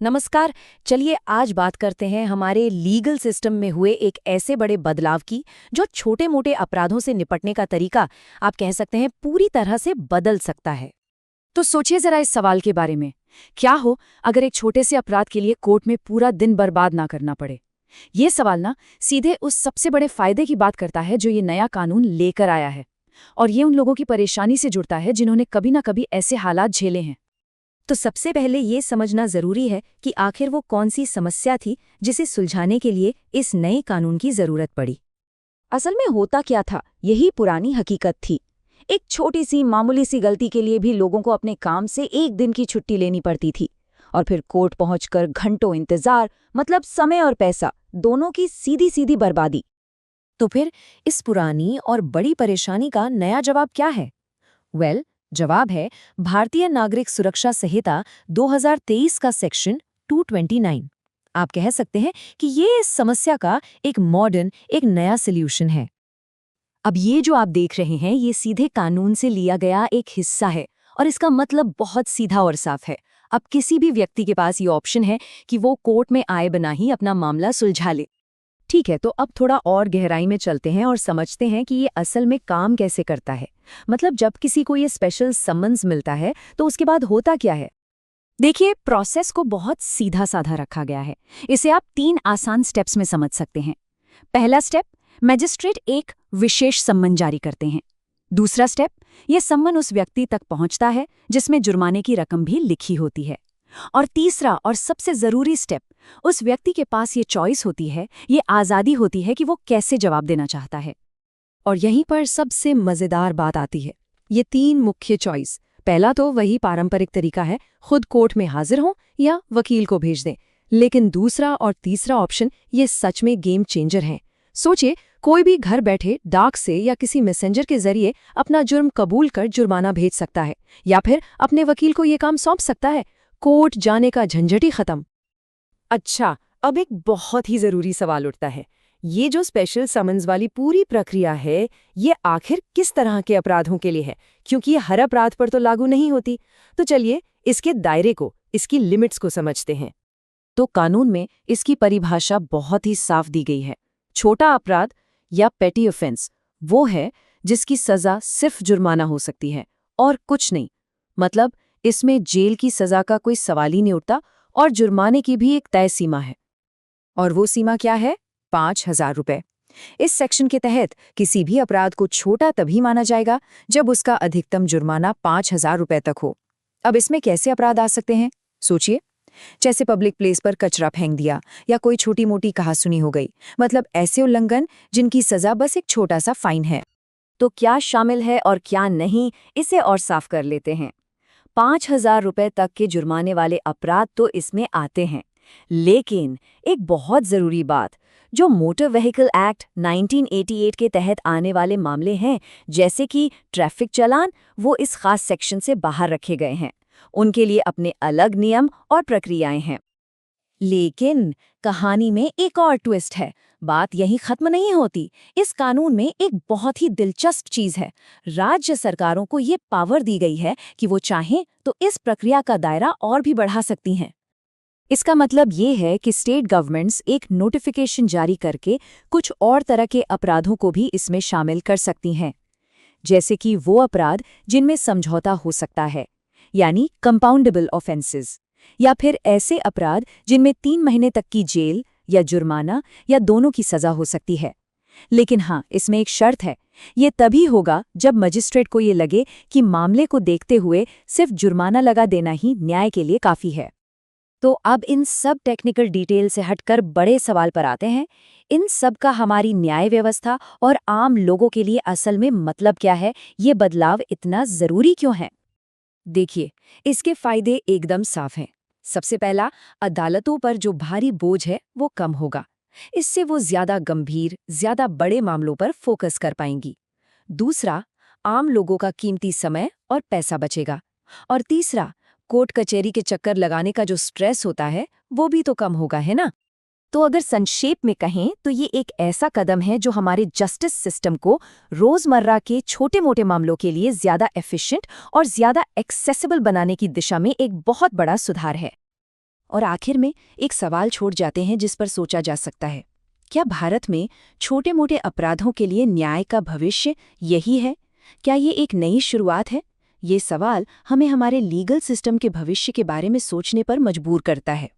नमस्कार। चलिए आज बात करते हैं हमारे लीगल सिस्टम में हुए एक ऐसे बड़े बदलाव की जो छोटे मोटे अपराधों से निपटने का तरीका आप कह सकते हैं पूरी तरह से बदल सकता है। तो सोचिए जरा इस सवाल के बारे में। क्या हो अगर एक छोटे से अपराध के लिए कोर्ट में पूरा दिन बर्बाद ना करना पड़े? ये सवाल ना सीधे उस सबसे बड़े फायदे की बात करता है जो ये नया कानून लेकर आया है, और ये उन लोगों की परेशानी से जुड़ता है जिन्होंने कभी ना कभी ऐसे हालात झेले हैं। तो सबसे पहले ये समझना जरूरी है कि आखिर वो कौन सी समस्या थी जिसे सुलझाने के लिए इस नए कानून की जरूरत पड़ी। असल में होता क्या था, यही पुरानी हकीकत थी। एक छोटी सी मामूली सी गलती के लिए भी लोगों को अपने काम से एक दिन की छुट्टी लेनी पड़ती थी, और फिर कोर्ट पहुंचकर घंटों इंतजार, मतलब समय और पैसा दोनों की सीधी सीधी बर्बादी। तो फिर इस पुरानी और बड़ी परेशानी का नया जवाब क्या है? जवाब है भारतीय नागरिक सुरक्षा संहिता 2023 का सेक्शन 229। आप कह सकते हैं कि ये इस समस्या का एक मॉडर्न, एक नया सॉल्यूशन है। अब ये जो आप देख रहे हैं ये सीधे कानून से लिया गया एक हिस्सा है, और इसका मतलब बहुत सीधा और साफ है। अब किसी भी व्यक्ति के पास ये ऑप्शन है कि वो कोर्ट में आए बिना ही अपना मामला सुलझा ले। ठीक है, तो अब थोड़ा और गहराई में चलते हैं और समझते हैं कि ये असल में काम कैसे करता है। मतलब जब किसी को ये स्पेशल समन्स मिलता है तो उसके बाद होता क्या है? देखिए, प्रोसेस को बहुत सीधा साधा रखा गया है। इसे आप 3 आसान स्टेप्स में समझ सकते हैं। पहला स्टेप, मैजिस्ट्रेट एक विशेष सम्मन जारी करते हैं। दूसरा स्टेप, ये सम्मन उस व्यक्ति तक पहुंचता है जिसमें जुर्माने की रकम भी लिखी होती है। और तीसरा और सबसे जरूरी स्टेप, उस व्यक्ति के पास ये चॉइस होती है, ये आज़ादी होती है कि वो कैसे जवाब देना चाहता है। और यहीं पर सबसे मज़ेदार बात आती है। ये 3 मुख्य चॉइस, पहला तो वही पारंपरिक तरीका है, खुद कोर्ट में हाजिर हों या वकील को भेज दें। लेकिन दूसरा और तीसरा ऑप्शन ये सच में गेम चेंजर हैं। सोचिए, कोई भी घर बैठे डाक से या किसी मैसेंजर के जरिए अपना जुर्म कबूल कर जुर्माना भेज सकता है, या फिर अपने वकील को ये काम सौंप सकता है। कोर्ट जाने का झंझट ही खत्म। अच्छा, अब एक बहुत ही जरूरी सवाल उठता है। ये जो स्पेशल समन्स वाली पूरी प्रक्रिया है, ये आखिर किस तरह के अपराधों के लिए है? क्योंकि ये हर अपराध पर तो लागू नहीं होती। तो चलिए इसके दायरे को, इसकी लिमिट्स को समझते हैं। तो कानून में इसकी परिभाषा बहुत ही साफ दी गई है। छोटा अपराध या पेटी ऑफेंस वो है जिसकी सजा सिर्फ जुर्माना हो सकती है और कुछ नहीं। मतलब इसमें जेल की सजा का कोई सवाल ही नहीं उठता, और जुर्माने की भी एक तय सीमा है। और वो सीमा क्या है? 5,000 रुपए। इस सेक्शन के तहत किसी भी अपराध को छोटा तभी माना जाएगा जब उसका अधिकतम जुर्माना 5,000 रुपए तक हो। अब इसमें कैसे अपराध आ सकते हैं? सोचिए, जैसे पब्लिक प्लेस पर कचरा फेंक दिया या कोई छोटी मोटी कहासुनी हो गई, मतलब ऐसे उल्लंघन जिनकी सजा बस एक छोटा सा फाइन है। तो क्या शामिल है और क्या नहीं, इसे और साफ कर लेते हैं। 5,000 रुपए तक के जुर्माने वाले अपराध तो इसमें आते हैं, लेकिन एक बहुत जरूरी बात, जो मोटर व्हीकल एक्ट 1988 के तहत आने वाले मामले हैं, जैसे कि ट्रैफिक चालान, वो इस खास सेक्शन से बाहर रखे गए हैं। उनके लिए अपने अलग नियम और प्रक्रियाएं हैं। लेकिन कहानी में एक और ट्विस्ट है। बात यहीं खत्म नहीं होती। इस कानून में एक बहुत ही दिलचस्प चीज है। राज्य सरकारों को ये पावर दी गई है कि वो चाहें तो इस प्रक्रिया का दायरा और भी बढ़ा सकती हैं। इसका मतलब ये है कि स्टेट गवर्नमेंट्स एक नोटिफिकेशन जारी करके कुछ और तरह के अपराधों को भी इसमें शामिल कर सकती हैं, जैसे कि वो अपराध जिनमें समझौता हो सकता है, यानी कंपाउंडेबल ऑफेंसेस, या फिर ऐसे अपराध जिनमें 3 महीने तक की जेल या जुर्माना या दोनों की सजा हो सकती है। लेकिन हाँ, इसमें एक शर्त है। ये तभी होगा जब मजिस्ट्रेट को ये लगे कि मामले को देखते हुए सिर्फ जुर्माना लगा देना ही न्याय के लिए काफी है। तो अब इन सब टेक्निकल डिटेल से हटकर बड़े सवाल पर आते हैं। इन सब का हमारी न्याय व्यवस्था और आम लोगों के लिए असल में मतलब क्या है? ये बदलाव इतना जरूरी क्यों है? देखिए, इसके फायदे एकदम साफ हैं। सबसे पहला, अदालतों पर जो भारी बोझ है वो कम होगा। इससे वो ज्यादा गंभीर, ज्यादा बड़े मामलों पर फोकस कर पाएंगी। दूसरा, आम लोगों का कीमती समय और पैसा बचेगा। और तीसरा, कोर्ट कचहरी के चक्कर लगाने का जो स्ट्रेस होता है वो भी तो कम होगा, है ना? तो अगर संक्षेप में कहें तो ये एक ऐसा कदम है जो हमारे जस्टिस सिस्टम को रोजमर्रा के छोटे मोटे मामलों के लिए ज्यादा एफिशिएंट और ज्यादा एक्सेसिबल बनाने की दिशा में एक बहुत बड़ा सुधार है। और आखिर में एक सवाल छोड़ जाते हैं जिस पर सोचा जा सकता है, क्या भारत में छोटे-मोटे अपराधों के लिए न्याय का भविष्य यही है? क्या ये एक नई शुरुआत है? ये सवाल हमें हमारे लीगल सिस्टम के भविष्य के बारे में सोचने पर मजबूर करता है।